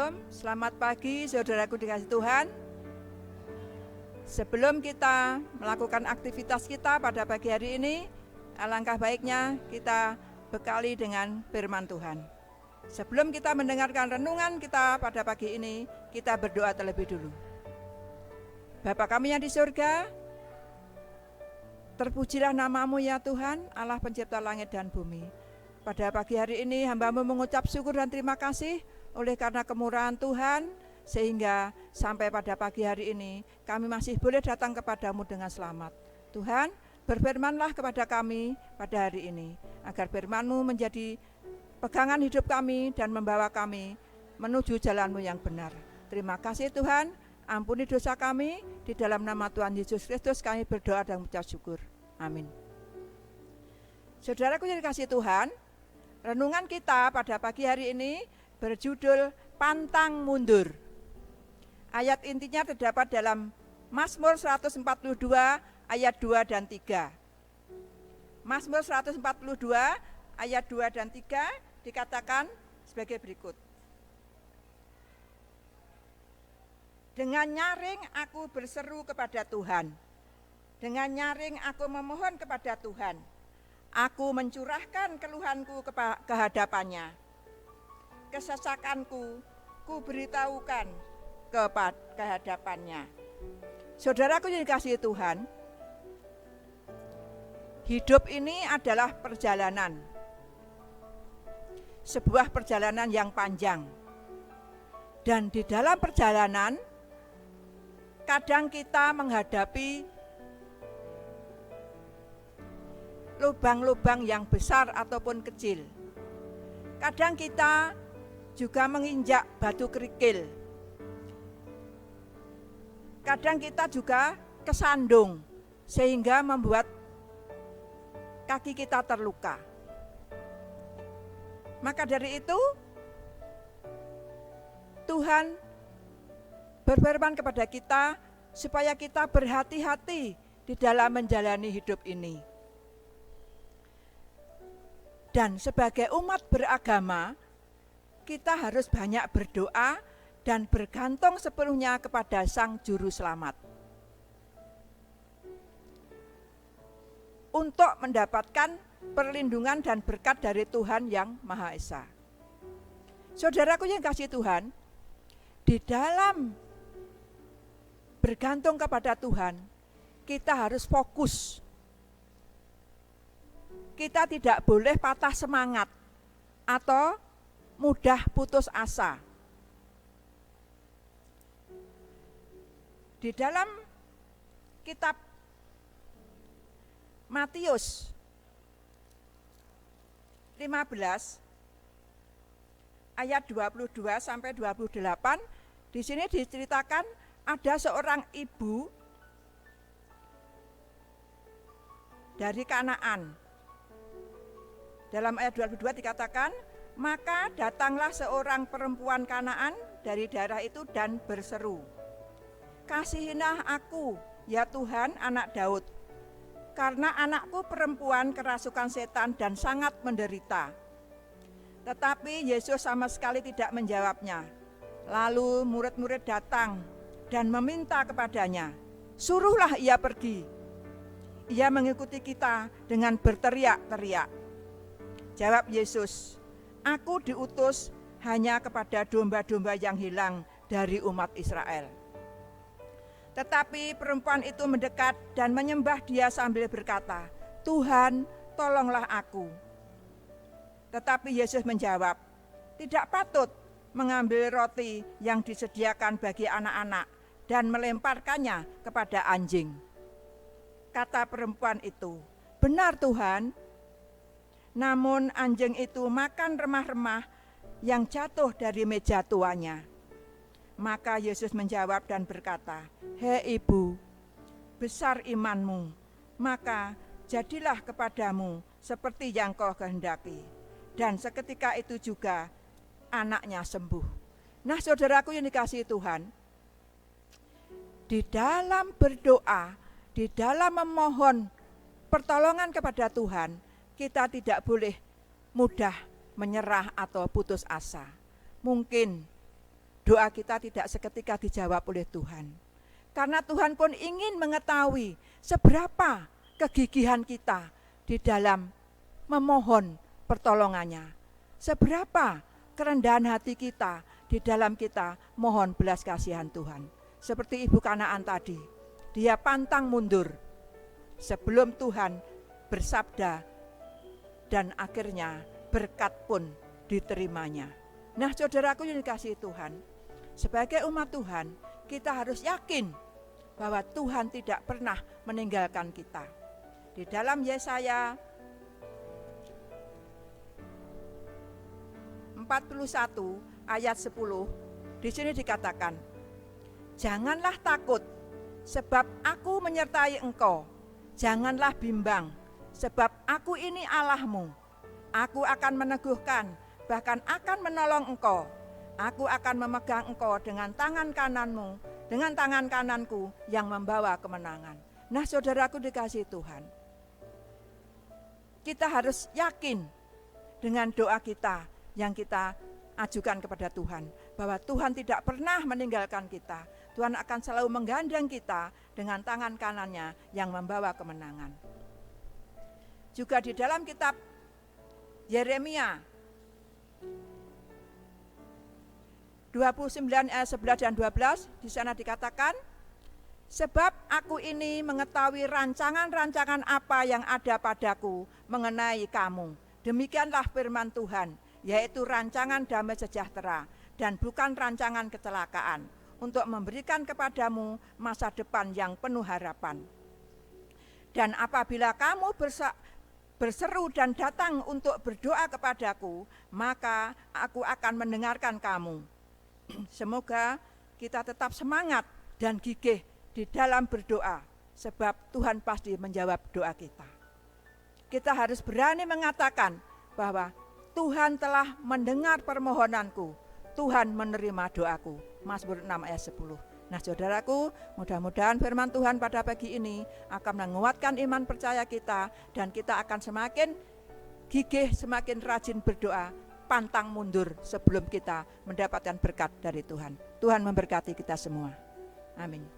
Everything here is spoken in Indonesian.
Shalom, selamat pagi saudaraku dikasih Tuhan. Sebelum kita melakukan aktivitas kita pada pagi hari ini, alangkah baiknya kita bekali dengan firman Tuhan. Sebelum kita mendengarkan renungan kita pada pagi ini, kita berdoa terlebih dulu. Bapa kami yang di surga, terpujilah namamu ya Tuhan, Allah pencipta langit dan bumi. Pada pagi hari ini hamba-Mu mengucap syukur dan terima kasih oleh karena kemurahan Tuhan, sehingga sampai pada pagi hari ini kami masih boleh datang kepadamu dengan selamat. Tuhan, berfirmanlah kepada kami pada hari ini, agar firman-Mu menjadi pegangan hidup kami dan membawa kami menuju jalan-Mu yang benar. Terima kasih Tuhan, ampuni dosa kami, di dalam nama Tuhan Yesus Kristus kami berdoa dan mengucap syukur. Amin. Saudaraku yang dikasihi Tuhan, renungan kita pada pagi hari ini berjudul Pantang Mundur. Ayat intinya terdapat dalam Mazmur 142 ayat 2 dan 3. Mazmur 142 ayat 2 dan 3 dikatakan sebagai berikut. Dengan nyaring aku berseru kepada Tuhan. Dengan nyaring aku memohon kepada Tuhan. Aku mencurahkan keluhanku ke hadapannya. Kesesakanku ku beritahukan ke hadapannya. Saudaraku yang dikasihi Tuhan, hidup ini adalah perjalanan. Sebuah perjalanan yang panjang. Dan di dalam perjalanan, kadang kita menghadapi lubang-lubang yang besar ataupun kecil. Kadang kita juga menginjak batu kerikil. Kadang kita juga kesandung sehingga membuat kaki kita terluka. Maka dari itu Tuhan berfirman kepada kita supaya kita berhati-hati di dalam menjalani hidup ini. Dan sebagai umat beragama, kita harus banyak berdoa dan bergantung sepenuhnya kepada Sang Juru Selamat untuk mendapatkan perlindungan dan berkat dari Tuhan yang Maha Esa. Saudaraku yang kasih Tuhan, di dalam bergantung kepada Tuhan, kita harus fokus. Kita tidak boleh patah semangat atau mudah putus asa. Di dalam kitab Matius 15 ayat 22 sampai 28, di sini diceritakan ada seorang ibu dari Kanaan. Dalam ayat 22 dikatakan, maka datanglah seorang perempuan Kanaan dari daerah itu dan berseru, "Kasihilah aku, ya Tuhan, anak Daud, karena anakku perempuan kerasukan setan dan sangat menderita." Tetapi Yesus sama sekali tidak menjawabnya. Lalu murid-murid datang dan meminta kepadanya, "Suruhlah ia pergi." Ia mengikuti kita dengan berteriak-teriak. Jawab Yesus, "Aku diutus hanya kepada domba-domba yang hilang dari umat Israel." Tetapi perempuan itu mendekat dan menyembah Dia sambil berkata, "Tuhan, tolonglah aku." Tetapi Yesus menjawab, "Tidak patut mengambil roti yang disediakan bagi anak-anak dan melemparkannya kepada anjing." Kata perempuan itu, "Benar Tuhan, namun anjing itu makan remah-remah yang jatuh dari meja tuannya." Maka Yesus menjawab dan berkata, "Hei ibu, besar imanmu, maka jadilah kepadamu seperti yang kau kehendaki." Dan seketika itu juga anaknya sembuh. Nah, saudaraku yang dikasihi Tuhan, di dalam berdoa, di dalam memohon pertolongan kepada Tuhan, kita tidak boleh mudah menyerah atau putus asa. Mungkin doa kita tidak seketika dijawab oleh Tuhan. Karena Tuhan pun ingin mengetahui seberapa kegigihan kita di dalam memohon pertolongannya. Seberapa kerendahan hati kita di dalam kita mohon belas kasihan Tuhan. Seperti ibu Kanaan tadi, dia pantang mundur sebelum Tuhan bersabda dan akhirnya berkat pun diterimanya. Nah, saudaraku yang dikasihi Tuhan, sebagai umat Tuhan, kita harus yakin bahwa Tuhan tidak pernah meninggalkan kita. Di dalam Yesaya 41 ayat 10, di sini dikatakan, janganlah takut, sebab aku menyertai engkau. Janganlah bimbang, sebab aku ini Allahmu. Aku akan meneguhkan, bahkan akan menolong engkau. Aku akan memegang engkau dengan tangan kananmu, dengan tangan kananku yang membawa kemenangan. Nah, saudaraku dikasihi Tuhan, kita harus yakin dengan doa kita yang kita ajukan kepada Tuhan, bahwa Tuhan tidak pernah meninggalkan kita. Tuhan akan selalu menggandeng kita dengan tangan kanannya yang membawa kemenangan. Juga di dalam kitab Yeremia 29 ayat 11 dan 12, di sana dikatakan, sebab aku ini mengetahui rancangan-rancangan apa yang ada padaku mengenai kamu. Demikianlah firman Tuhan, yaitu rancangan damai sejahtera dan bukan rancangan kecelakaan, untuk memberikan kepadamu masa depan yang penuh harapan. Dan apabila kamu berseru dan datang untuk berdoa kepadaku, maka aku akan mendengarkan kamu. Semoga kita tetap semangat dan gigih di dalam berdoa, sebab Tuhan pasti menjawab doa kita. Kita harus berani mengatakan bahwa Tuhan telah mendengar permohonanku, Tuhan menerima doaku. Mazmur 6 ayat 10. Nah, saudaraku, mudah-mudahan firman Tuhan pada pagi ini akan menguatkan iman percaya kita, dan kita akan semakin gigih, semakin rajin berdoa, pantang mundur sebelum kita mendapatkan berkat dari Tuhan. Tuhan memberkati kita semua. Amin.